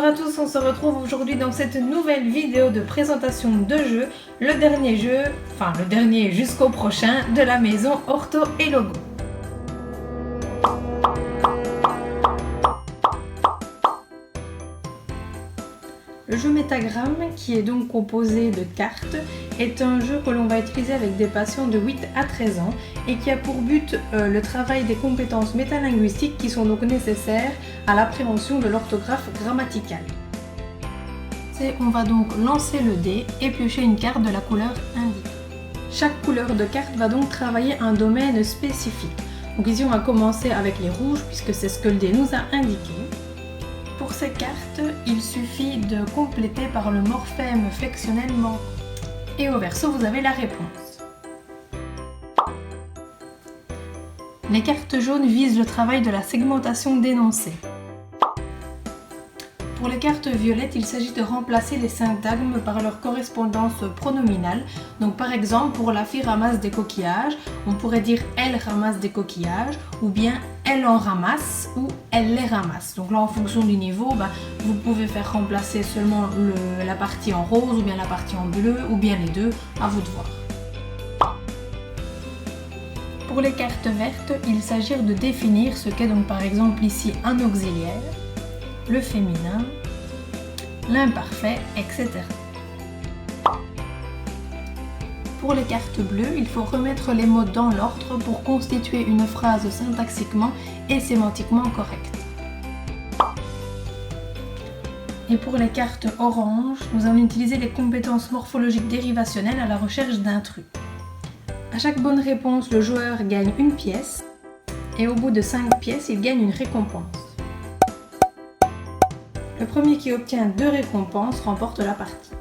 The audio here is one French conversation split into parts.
à tous, on se retrouve aujourd'hui dans cette nouvelle vidéo de présentation de jeu, le dernier jusqu'au prochain de la maison Orto et Logo. Le jeu Métagramme, qui est donc composé de cartes, est un jeu que l'on va utiliser avec des patients de 8 à 13 ans et qui a pour but le travail des compétences métalinguistiques qui sont donc nécessaires à l'appréhension de l'orthographe grammaticale. On va donc lancer le dé et piocher une carte de la couleur indiquée. Chaque couleur de carte va donc travailler un domaine spécifique. Donc ici on va commencer avec les rouges puisque c'est ce que le dé nous a indiqué. Pour ces cartes, il suffit de compléter par le morphème flexionnel manquant. Et au verso, vous avez la réponse. Les cartes jaunes visent le travail de la segmentation d'énoncés. Pour les cartes violettes, il s'agit de remplacer les syntagmes par leur correspondance pronominale. Donc par exemple, pour la fille ramasse des coquillages, on pourrait dire elle ramasse des coquillages, ou bien elle en ramasse, ou elle les ramasse. Donc là, en fonction du niveau, vous pouvez faire remplacer seulement la partie en rose, ou bien la partie en bleu, ou bien les deux, à vous de voir. Pour les cartes vertes, il s'agit de définir ce qu'est donc par exemple ici un auxiliaire, le féminin, l'imparfait, etc. Pour les cartes bleues, il faut remettre les mots dans l'ordre pour constituer une phrase syntaxiquement et sémantiquement correcte. Et pour les cartes orange, nous allons utiliser les compétences morphologiques dérivationnelles à la recherche d'intrus. À chaque bonne réponse, le joueur gagne une pièce et au bout de 5 pièces, il gagne une récompense. Le premier qui obtient 2 récompenses remporte la partie.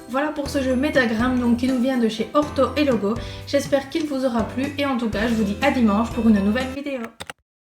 Voilà pour ce jeu Métagramme donc qui nous vient de chez Orto et Logo. J'espère qu'il vous aura plu et en tout cas je vous dis à dimanche pour une nouvelle vidéo.